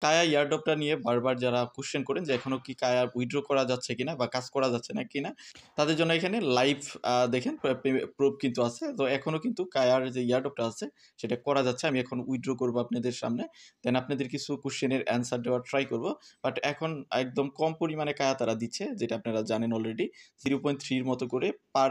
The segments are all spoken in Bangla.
কায়া এয়ারড্রপটা নিয়ে বারবার যারা কোয়েশ্চেন করেন যে এখনও কি কায়া উইথড্র করা যাচ্ছে কিনা বা কাজ করা যাচ্ছে না কিনা, তাদের জন্য এখানে লাইভ দেখেন প্রুফ কিন্তু আছে। তো এখনও কিন্তু কায়ার যে এয়ারড্রপটা আছে সেটা করা যাচ্ছে। আমি এখন উইথড্র করব আপনাদের সামনে, দেন আপনাদের কিছু কোয়েশ্চেনের অ্যান্সার দেওয়ার ট্রাই করব। বাট এখন একদম কম পরিমাণে কায়া তারা দিচ্ছে, যেটা আপনারা জানেন অলরেডি। 0.3 মতো করে পার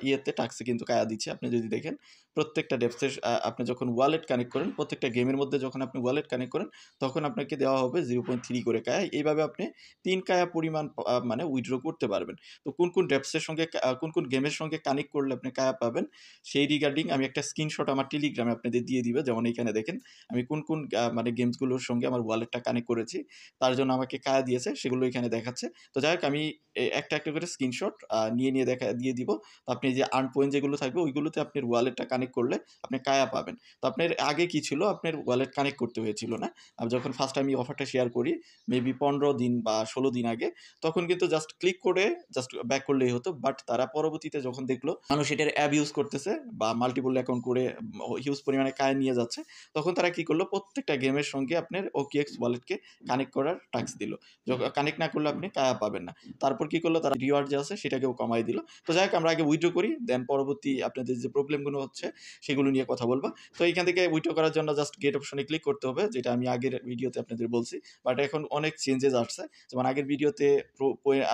ইয়েতে টাক্সে কিন্তু কায়া দিচ্ছে। আপনি যদি দেখেন প্রত্যেকটা ডেপসের আপনি যখন ওয়ালেট কানেক্ট করেন, প্রত্যেকটা গেমের মধ্যে যখন আপনি ওয়ালেট কানেক্ট করেন, তখন আপনাকে দেওয়া হবে 0.3 করে কায়া। এইভাবে আপনি 3 কায়া পরিমাণ মানে উইথড্র করতে পারবেন। তো কোন কোন ডেপসের সঙ্গে কোন কোন গেমের সঙ্গে কানেক্ট করলে আপনি কায়া পাবেন, সেই রিগার্ডিং আমি একটা স্ক্রিনশট আমার টেলিগ্রামে আপনাদের দিয়ে দিবে। যেমন এইখানে দেখেন আমি কোন কোন মানে গেমসগুলোর সঙ্গে আমার ওয়ালেটটা কানেক্ট করেছি, তার জন্য আমাকে কায়া দিয়েছে, সেগুলো এখানে দেখাচ্ছে। তো যাই হোক, আমি একটা একটা করে স্ক্রিনশট নিয়ে দিয়ে দিব। তো আপনি যে আর্ন পয়েন্ট যেগুলো থাকবে ওইগুলোতে আপনার ওয়ালেটটা কানেক্ট করলে আপনি কায়া পাবেন। তো আপনার আগে কি ছিল, আপনার ওয়ালেট কানেক্ট করতে হয়েছিল না। আমি যখন ফার্স্ট আমি অফারটা শেয়ার করি মেবি 15 দিন বা 16 দিন আগে, তখন কিন্তু জাস্ট ক্লিক করে জাস্ট ব্যাক করলেই হতো। বাট তারা পরবর্তীতে যখন দেখলো মানুষ এটার অ্যাব ইউজ করতেছে বা মাল্টিপল অ্যাকাউন্ট করে হিউজ পরিমাণে কায়া নিয়ে যাচ্ছে, তখন তারা কি করলো, প্রত্যেকটা গেমের সঙ্গে আপনার OKX ওয়ালেটকে কানেক্ট করার টাস্ক দিল। কানেক্ট না করলে আপনি কায়া পাবেন না। তারপর কি করলো, তারা রিওয়ার্ড যে আছে সেটাকেও কমাই দিল। তো যাই হোক, আমরা আগে উইথড্র করি, দেন পরবর্তী আপনাদের যে প্রবলেমগুলো হচ্ছে সেগুলো নিয়ে কথা বলবো। তো এখান থেকে উইথড্র করার জন্য জাস্ট গেট অপশনে ক্লিক করতে হবে, যেটা আমি আগের ভিডিওতে আপনাদের বলছি। বাট এখন অনেক চেঞ্জেস আসছে। যেমন আগের ভিডিওতে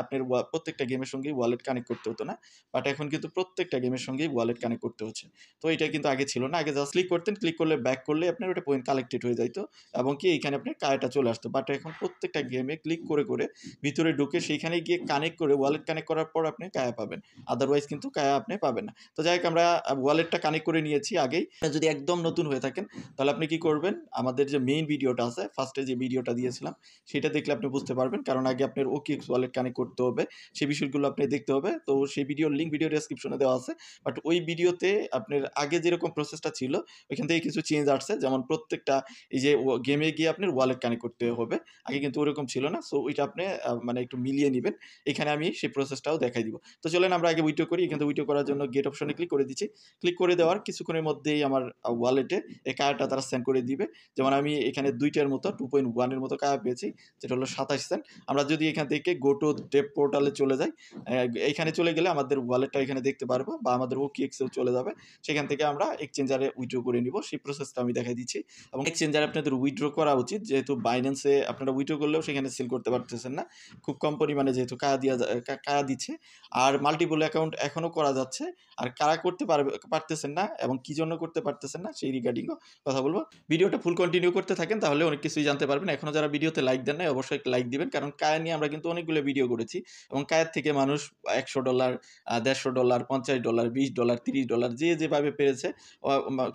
আপনার প্রত্যেকটা গেমের সঙ্গেই ওয়ালেট কানেক্ট করতে হতো না, বাট এখন কিন্তু প্রত্যেকটা গেমের সঙ্গেই ওয়ালেট কানেক্ট করতে হচ্ছে। তো এটা কিন্তু আগে ছিল না। আগে জাস্ট ক্লিক করতেন, ক্লিক করলে ব্যাক করলে আপনার ওটা পয়েন্ট কালেক্টেড হয়ে যাইতো এবং কি এইখানে আপনার কায়াটা চলে আসতো। বাট এখন প্রত্যেকটা গেমে ক্লিক করে করে ভিতরে ঢুকে সেইখানে গিয়ে কানেক্ট করে ওয়ালেট কানেক্ট করার পর আপনি কায়া পাবেন। আদারওয়াইজ কিন্তু কায়া আপনি পাবেন না। তো যাই হোক, আমরা ওয়ালেটটা কানেক্ট করে নিয়েছি আগেই। যদি একদম নতুন হয়ে থাকেন তাহলে আপনি কি করবেন, আমাদের যে মেইন ভিডিওটা আছে, ফার্স্টে যে ভিডিওটা দিয়েছিলাম সেটা দেখলে আপনি বুঝতে পারবেন। কারণ আগে আপনার OKX ওয়ালেট কানেক্ট করতে হবে, সেই বিষয়গুলো আপনি দেখতে হবে। তো সেই ভিডিওর লিঙ্ক ভিডিও ডেসক্রিপশনে দেওয়া আছে। বাট ওই ভিডিওতে আপনার আগে যেরকম প্রসেসটা ছিল ওইখান থেকে কিছু চেঞ্জ আসছে। যেমন প্রত্যেকটা এই যে গেমে গিয়ে আপনার ওয়ালেট কানেক্ট করতে হবে, আগে কিন্তু ওরকম ছিল না। সো ওইটা আপনি মানে একটু মিলিয়ে নেবেন। এখানে আমি সেই প্রসেসটাও দেখাই দিব। তো চলেন আমরা আগে উইথড্র করি। এখান থেকে উইথড্র করার জন্য গেট অপশনে ক্লিক করে দিচ্ছি। ক্লিক করে দেওয়ার কিছুক্ষণের মধ্যেই আমার ওয়ালেটে এই কায়াটা তারা সেন্ড করে দিবে। যেমন আমি এখানে 2টার মতো 2.1 এর মতো কায়া পেয়েছি, যেটা হলো 27 সেন্ট। আমরা যদি এখান থেকে গো টু ডেপ পোর্টালে চলে যাই, এইখানে চলে গেলে আমাদের ওয়ালেটটা এখানে দেখতে পারবো বা আমাদের OKX এও চলে যাবে। সেখান থেকে আমরা এক্সচেঞ্জারে উইথড্র করে নিব। সেই প্রসেসটা আমি দেখাই দিচ্ছি। এবং এক্সচেঞ্জারে আপনাদের উইথড্র করা উচিত, যেহেতু বাইন্যান্সে আপনারা উইথড্র করলেও সেখানে সেল করতে পারতেছেন না। খুব কম পরিমাণে যেহেতু কায়া দিচ্ছে। আর মাল্টিপল অ্যাকাউন্ট এখনও করা যাচ্ছে। আর কারা করতে পারতেছেন না এবং কি জন্য করতে পারতেছেন না সেই রিগার্ডিংও কথা বলবো। ভিডিওটা ফুল কন্টিনিউ করতে থাকেন, তাহলে অনেক কিছুই জানতে পারবেন। এখনও যারা ভিডিওতে লাইক দেন নাই অবশ্যই একটা লাইক দিবেন, কারণ কায়া নিয়ে আমরা কিন্তু অনেকগুলো ভিডিও করেছি এবং কায়ার থেকে মানুষ $100, $150, $50, $20, $30 যে যেভাবে পেরেছে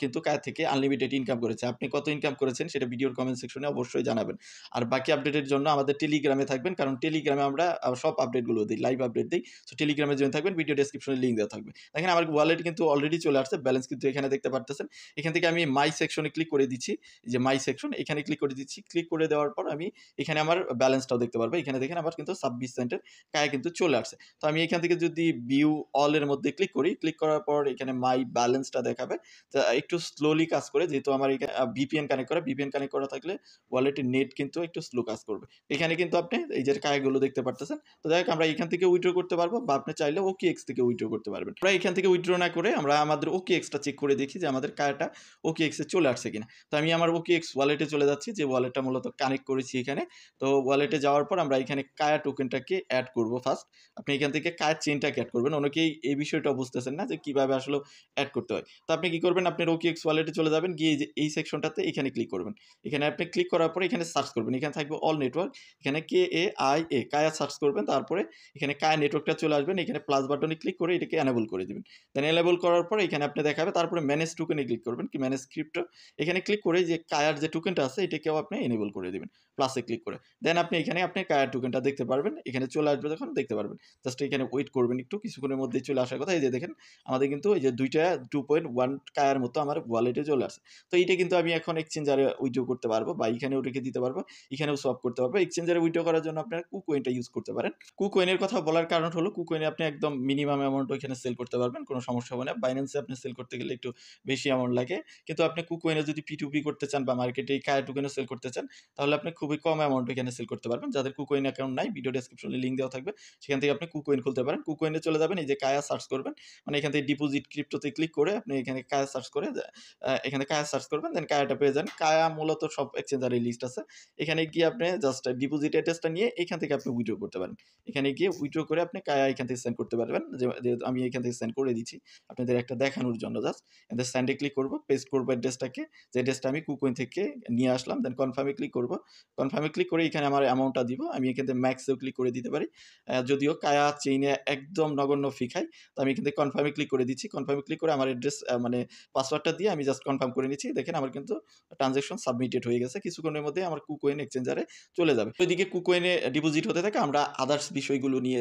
কিন্তু কায়া থেকে আনলিমিটেড ইনকাম করেছে। আপনি কত ইনকাম করেছেন সেটা ভিডিওর কমেন্ট সেকশনে অবশ্যই জানাবেন। আর বাকি আপডেটের জন্য আমাদের টেলিগ্রামে থাকবেন, কারণ টেলিগ্রামে আমরা সব আপডেটগুলো দিই, লাইভ আপডেট দিই। সো টেলিগ্রামে জয়েন থাকবেন, ভিডিও ডেসক্রিপশনে লিঙ্ক দেওয়া থাকবে। দেখেন আমার ওয়ালেট কিন্তু অলরেডি চলে আসছে, ব্যালেন্স কিন্তু এখানে দেখতে পারতেছেন। এখান থেকে আমি মাই সেকশনে ক্লিক করে দিচ্ছি, যে মাই সেকশন এখানে ক্লিক করে দিচ্ছি। ক্লিক করে দেওয়ার পর আমি এখানে আমার ব্যালেন্সটাও দেখতে পারবো। এখানে দেখেন আমার কিন্তু 26 সেন্টের কায়া কিন্তু চলে আসছে। তো আমি এখান থেকে যদি ভিউ অল এর মধ্যে ক্লিক করি, ক্লিক করার পর এখানে মাই ব্যালেন্সটা দেখাবে। তো একটু স্লোলি কাজ করে, যেহেতু আমার এখানে VPN কানেক্ট করা, VPN কানেক্ট করা থাকলে ওয়ালেটের নেট কিন্তু একটু স্লো কাজ করবে। এখানে কিন্তু আপনি এই যে কায়াগুলো দেখতে পারতেছেন। তো যাই হোক, আমরা এখান থেকে উইথড্র করতে পারবো বা আপনি চাইলে OKX থেকে উইথড্র করতে পারবেন। আমরা এখান থেকে উইথড্র না করে আমরা আমাদের OKXটা চেক করে দেখি যে আমাদের কায়াটা OKX এ চলে আসছে কিনা। তো আমি আমার OKX ওয়ালেটে চলে যাচ্ছি, যে ওয়ালেটটা মূলত কানেক্ট করেছি এখানে। তো ওয়ালেটে যাওয়ার পর আমরা এখানে কায়া টোকেনটাকে অ্যাড করব ফার্স্ট। আপনি এখান থেকে কায়া চেইনটাকে অ্যাড করবেন। অনেকেই এই বিষয়টা বুঝতেছেন না যে কিভাবে আসলে অ্যাড করতে হয়। তো আপনি কি করবেন, আপনার OKX ওয়ালেটে চলে যাবেন, গিয়ে এই সেকশনটাতে এখানে ক্লিক করবেন। এখানে আপনি ক্লিক করার পরে এখানে সার্চ করবেন, এখানে থাকবে অল নেটওয়ার্ক। এখানে KAIA কায়া সার্চ করবেন, তারপরে এখানে কায়া নেটওয়ার্কটা চলে আসবেন। এখানে প্লাস বাটনে ক্লিক করে এটাকে এনেবল করে দিবেন। দেন এনেবল করার পরে এখানে আপনি দেখাবে, তারপরে ম্যানেজ টোকেনে ক্লিক করবেন, কি ম্যানেজ ক্রিপ্টো। এখানে ক্লিক করে যে কায়ার যে টোকেনটা আছে এটাকেও আপনি এনেবল করে দিবেন প্লাসে ক্লিক করে। দেন আপনি এখানে আপনি কায়ার টোকেনটা দেখতে পারবেন, এখানে চলে আসবে যখন দেখতে পারবেন। জাস্ট এখানে ওয়েট করবেন একটু, কিছুক্ষণের মধ্যেই চলে আসার কথা। এই যে দেখেন আমাদের কিন্তু এই যে 2.1 কায়ার মতো আমার ওয়ালেটে চলে আসে। তো এইটা কিন্তু আমি এখন এক্সচেঞ্জারে উইথড্র করতে পারবো বা এখানেও রেখে দিতে পারবো, এখানেও সোয়াপ করতে পারবো। এক্সচেঞ্জারে উইথড্র করার জন্য আপনারা কুকয়েনটা ইউজ করতে পারেন। কুকয়েনের কথা বলার কারণ হলো কুকয়েনে আপনি একদম মিনিমাম অ্যামাউন্ট ওইখানে সেল করতে পারবেন, কোনো সমস্যা হবে না। বাইন্যান্সে আপনি সেল করতে করতে গেলে একটু বেশি অ্যামাউন্ট লাগে। কিন্তু আপনি KuCoin এ যদি P2P করতে চান বা মার্কেটে এই কায়া টোকেনও সেল করতে চান, তাহলে আপনি খুবই কম অ্যামাউন্টে এখানে সেল করতে পারবেন। যাদের KuCoin অ্যাকাউন্ট নাই, ভিডিও ডেসক্রিপশনে লিঙ্ক দেওয়া থাকবে। সেখান থেকে আপনি KuCoin খুলতে পারেন। KuCoin এ চলে যাবেন, এই যে কায়া সার্চ করবেন। মানে এখান থেকে ডিপোজিট ক্রিপ্টোতে ক্লিক করে আপনি এখানে কায়া সার্চ করে এখানে কায়া সার্চ করবেন, দেন কায়াটা পেয়ে যান। কায়া মূলত সব এক্সচেঞ্জারে লিস্ট আছে। এখানে গিয়ে আপনি জাস্ট ডিপোজিট অ্যাড্রেসটা নিয়ে এখান থেকে আপনি উইথড্র করতে পারেন। এখানে গিয়ে উইথড্র করে আপনি কায়া এখান থেকে সেন্ড করতে পারবেন। যেহেতু আমি এখান থেকে সেন্ড করে দিচ্ছি আপনাদের একটা দেখানোর জন্য জাস্ট। এদের সেন্ডে ক্লিক করব, পেস্ট করব অ্যাড্রেসটাকে, যে অ্যাড্রেসটা আমি KuCoin থেকে নিয়ে আসলাম। দেন কনফার্মে ক্লিক করব। কনফার্মে ক্লিক করে এখানে আমার অ্যামাউন্টটা দিব। আমি এখান থেকে ম্যাক্সেও ক্লিক করে দিতে পারি। যদিও কায়া চেইনে একদম নগণ্য ফি খায়। তো আমি এখান থেকে কনফার্মে ক্লিক করে দিচ্ছি। কনফার্মে ক্লিক করে আমার অ্যাড্রেস মানে পাসওয়ার্ডটা দিয়ে আমি জাস্ট কনফার্ম করে নিচ্ছি। দেখেন আমার কিন্তু ট্রানজ্যাকশন সাবমিটেড হয়ে গেছে। কিছুক্ষণের মধ্যে আমার KuCoin এক্সচেঞ্জারে চলে যাবে। ওইদিকে KuCoin এ ডিপোজিট হতে থাকে, আমরা আদার্স বিষয়গুলো নিয়ে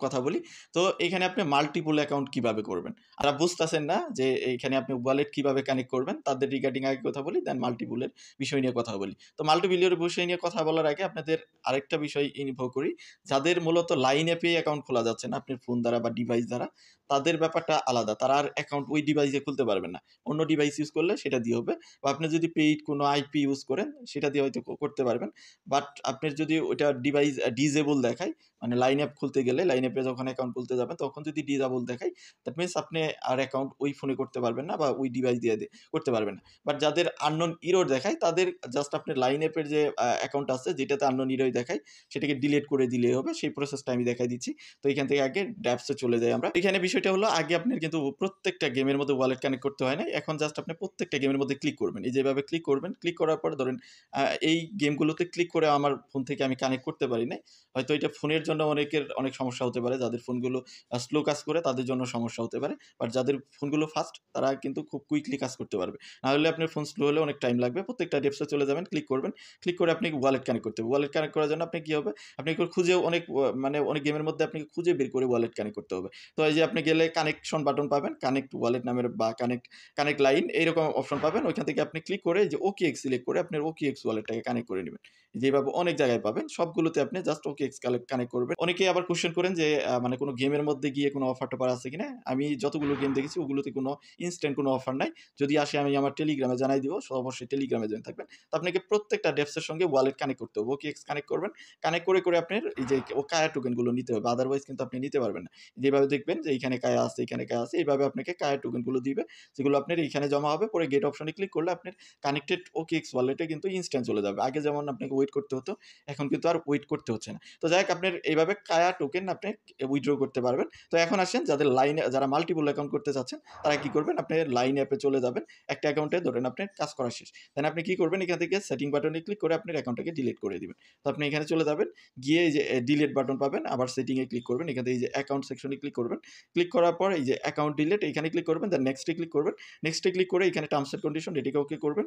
কথা বলি। তো এখানে আপনি মাল্টিপল অ্যাকাউন্ট কিভাবে করবেন? আর বুঝতেছেন না যে এইখানে আপনি ওয়ালেট কিভাবে কানেক্ট করবেন, তাদের রিগার্ডিং আগে কথা বলি, দেন মাল্টিপলের বিষয় নিয়ে কথা বলি। তো মাল্টিপলের বিষয় নিয়ে কথা বলার আগে আপনাদের আরেকটা বিষয় ইনফো করি। যাদের মূলত লাইন অ্যাপে অ্যাকাউন্ট খোলা যাচ্ছে না আপনার ফোন দ্বারা বা ডিভাইস দ্বারা, তাদের ব্যাপারটা আলাদা। তারা আর অ্যাকাউন্ট ওই ডিভাইসে খুলতে পারবেন না। অন্য ডিভাইস ইউজ করলে সেটা দিয়ে হবে, বা আপনি যদি পেইড কোনো আইপি ইউজ করেন সেটা দিয়ে হয়তো করতে পারবেন। বাট আপনার যদি ওইটা ডিভাইস ডিজেবল দেখায়, মানে লাইন অ্যাপ খুলতে গেলে, লাইন অ্যাপে যখন অ্যাকাউন্ট খুলতে যাবেন তখন যদি ডিজেবল দেখায়, দ্যাট মিনস আপনি আর অ্যাকাউন্ট ওই ফোনে করতে পারবেন না বা ওই ডিভাইস দিয়ে করতে পারবেন না। বাট যাদের আননোন ইরর দেখায় তাদের জাস্ট আপনার লাইন অ্যাপের যে অ্যাকাউন্ট আছে যেটাতে আননোন ইরর দেখায় সেটাকে ডিলিট করে দিলেই হবে। সেই প্রসেসটা আমি দেখাই দিচ্ছি। তো এখান থেকে আগে ড্যাপসে চলে যাই আমরা। এখানে বিষয়টা হলো, আগে আপনার কিন্তু প্রত্যেকটা গেমের মধ্যে ওয়ালেট কানেক্ট করতে হয় না। এখন জাস্ট আপনি প্রত্যেকটা গেমের মধ্যে ক্লিক করবেন। এই যেভাবে ক্লিক করবেন, ক্লিক করার পর ধরেন এই গেমগুলোতে ক্লিক করে আমার ফোন থেকে আমি কানেক্ট করতে পারি নাই। হয়তো এটা ফোনের জন্য অনেকের অনেক সমস্যা হতে পারে। যাদের ফোনগুলো স্লো কাজ করে তাদের জন্য সমস্যা হতে পারে। বাট যাদের ফোনগুলো ফাস্ট তারা কিন্তু খুব কুইকলি কাজ করতে পারবে। না হলে আপনার ফোন স্লো হলে অনেক টাইম লাগবে। প্রত্যেকটা ডেপসে চলে যাবেন, ক্লিক করবেন। ক্লিক করে আপনি ওয়ালেট কানেক্ট করতে হবে। ওয়ালেট কানেক্ট করার জন্য আপনি কি হবে? আপনি খুঁজে অনেক মানে অনেক গেমের মধ্যে আপনাকে খুঁজে বের করে ওয়ালেট কানেক্ট করতে হবে। তো এই যে আপনি গেলে কানেকশন বাটন পাবেন, কানেক্ট ওয়ালেট নামের বা কানেক্ট লাইন এইরকম অপশন পাবেন। ওইখান থেকে আপনি ক্লিক করে এই যে OKX সিলেক্ট করে আপনার OKX ওয়ালেটটাকে কানেক্ট করে নেবেন। যেভাবে অনেক জায়গায় পাবেন, সবগুলোতে আপনি জাস্ট OKX কানেক্ট করবেন। অনেকেই আবার কোয়েশ্চেন করেন যে মানে কোনো গেমের মধ্যে গিয়ে কোনো অফার-টফার আছে কিনা? আমি যতগুলো গেম দেখেছি ওগুলোতে কোনো ইনস্ট্যান্ট কোনো অফার নাই। যদি আসে আমি আমার টেলিগ্রামে জানাই দিব। সো অবশ্যই টেলিগ্রামে জয়েন থাকবেন। তো আপনাকে প্রত্যেকটা ডেপসের সঙ্গে ওয়ালেট কানেক্ট করতে হবে। OKX কানেক্ট করবেন। কানেক্ট করে আপনার এই যে কায়া টোকেনগুলো নিতে হবে। আদারওয়াইজ কিন্তু আপনি নিতে পারবেন না। যেভাবে দেখবেন যে এইখানে কায়া আছে, এইখানে কায়া আছে। এইভাবে আপনাকে কায়া টোকেনগুলো দিবে। যেগুলো আপনার এইখানে জমা হবে। পরে গেট অপশনে ক্লিক করলে আপনার কানেক্টেড OKX ওয়ালেটে কিন্তু ইনস্ট্যান্ট চলে যাবে। আগে যেমন আপনাকে ওয়েট করতে হতো, এখন কিন্তু আর ওয়েট করতে হচ্ছে না। তো যাই হোক, আপনার এইভাবে কায়া টোকেন আপনি উইথড্র করতে পারবেন। তো এখন আসেন, যারা মাল্টিপল অ্যাকাউন্ট করতে চাচ্ছেন তারা কি করবেন? আপনি লাইন অ্যাপে চলে যাবেন। একটা অ্যাকাউন্টে ধরেন আপনার কাজ করা শেষ। দেন আপনি কি করবেন? এখান থেকে সেটিং বাটনে ক্লিক করে আপনার অ্যাকাউন্টটাকে ডিলিট করে দিবেন। তো আপনি এখানে চলে যাবেন। গিয়ে এই যে ডিলিট বাটন পাবেন, আবার সেটিং এ ক্লিক করবেন। এখান থেকে এই যে অ্যাকাউন্ট সেকশনে ক্লিক করবেন। ক্লিক করার পর এই যে অ্যাকাউন্ট ডিলিট এখানে ক্লিক করবেন। দেন নেক্সট এ ক্লিক করবেন। নেক্সট এ ক্লিক করে এখানে টার্মস এন্ড কন্ডিশন এটিকে ওকে করবেন।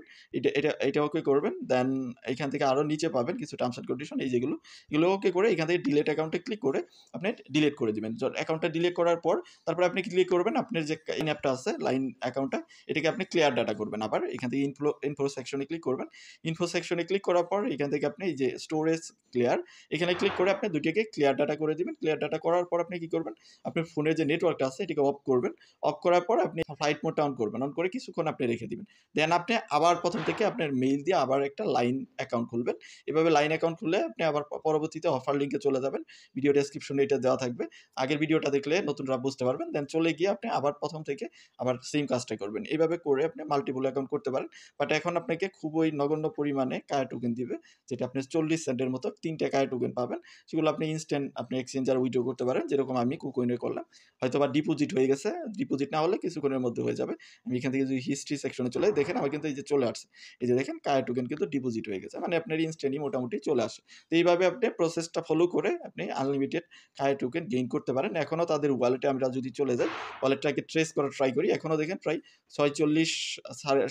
এটা ওকে করবেন। দেন এখান থেকে আরো নিচে পাবেন কিছু টার্মস এন্ড কন্ডিশন, এই যেগুলো এগুলো ওকে করে এখান থেকে ডিলিট অ্যাকাউন্টে ক্লিক করে আপনি ডিলিট করে দিবেন। অ্যাকাউন্টটা ডিলিট করার পর তারপরে আপনি ক্লিক করবেন আপনার যে অ্যাপটা আছে লাইন অ্যাকাউন্টটা, এটাকে আপনি ক্লিয়ার ডাটা করবেন। আবার এখান থেকে ইনফো সেকশনে ক্লিক করবেন। ইনফো সেকশনে ক্লিক করার পর এখান থেকে আপনি এই যে স্টোরেজ ক্লিয়ার এখানে ক্লিক করে আপনি দুইটাকে ক্লিয়ার ডাটা করে দিবেন। ক্লিয়ার ডাটা করার পর আপনি কি করবেন? আপনার ফোনের যে নেটওয়ার্কটা আছে এটাকে অফ করবেন। অফ করার পর আপনি ফ্লাইট মোডটা অন করবেন। অন করে কিছুক্ষণ আপনি রেখে দিবেন। দেন আপনি আবার প্রথম থেকে আপনার মেইল দিয়ে আবার একটা লাইন অ্যাকাউন্ট খুলবেন। এভাবে লাইন অ্যাকাউন্ট খুলে আপনি আবার পরবর্তীতে অফার লিঙ্কে চলে যাবেন। ভিডিও ডেসক্রিপশনে এটা দেওয়া থাকবে। আগের ভিডিওটা দেখলে নতুনরা বুঝতে পারবেন। দেন চলে গিয়ে আপনি আবার প্রথম থেকে আবার সেম কাজটা করবেন। এভাবে করে আপনি মাল্টিপল অ্যাকাউন্ট করতে পারেন। বাট এখন আপনাকে খুবই নগণ্য পরিমাণে কায়া টোকেন দিবে, যেটা আপনি 40 সেন্টের মতো 3টা কায়া টোকেন পাবেন। সেগুলো আপনি ইনস্ট্যান্ট আপনি এক্সচেঞ্জার উইথড্র করতে পারেন, যেরকম আমি KuCoin এ করলাম। হয়তোবা ডিপোজিট হয়ে গেছে। ডিপোজিট না হলে কিছুক্ষণের মধ্যে হয়ে যাবে। আমি এখান থেকে যদি হিস্ট্রি সেকশনে চলে যাই, দেখেন আমার কিন্তু এই যে চলে আসছে। এই যে দেখেন কায়া টোকেন কিন্তু ডিপোজিট হয়ে গেছে। মানে আপনার ইনস্ট্যান্টই মোটামুটি চলে আসে। তো এইভাবে আপনি প্রসেসটা ফলো করে আপনি আনলিমিটেড কায়া টোকেন গেইন করতে পারেন। এখনও তাদের ওয়ালেটে আমরা যদি চলে যাই, ওয়ালেটটাকে ট্রেস করার ট্রাই করি, এখনও দেখেন প্রায় 46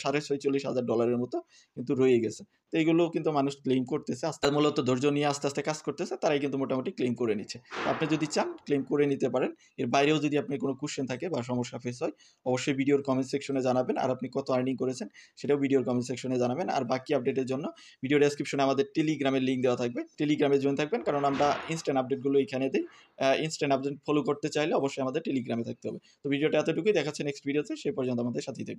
$46,500 মতো কিন্তু রয়ে গেছে। তো এগুলো কিন্তু মানুষ ক্লেইম করতেছে। আস্তে মূলত ধৈর্য নিয়ে আস্তে, আস্তে কাজ করতেছে তারাই কিন্তু মোটামুটি ক্লেইম করে নিচ্ছে। তো আপনি যদি চান ক্লেইম করে নিতে পারেন। এর বাইরেও যদি আপনার কোনো কোয়েশ্চেন থাকে বা সমস্যা ফেস হয়, অবশ্যই ভিডিওর কমেন্ট সেকশনে জানাবেন। আর আপনি কত আর্নিং করেছেন সেটাও ভিডিওর কমেন্ট সেকশনে জানাবেন। আর বাকি আপডেটের জন্য ভিডিও ডেসক্রিপশনে আমাদের টেলিগ্রামের লিঙ্ক দেওয়া থাকবে। টেলিগ্রামে জয়েন থাকবেন কারণ আমরা ইনস্ট্যান্ট আপডেটগুলো এখানে দেই। ইনস্ট্যান্ট আপডেট ফলো করতে চাইলে অবশ্যই আমাদের টেলিগ্রামে থাকতে হবে। তো ভিডিওটা এতটুকুই। দেখা হচ্ছে নেক্সট ভিডিওতে। সে পর্যন্ত আমাদের সাথেই থাকবেন।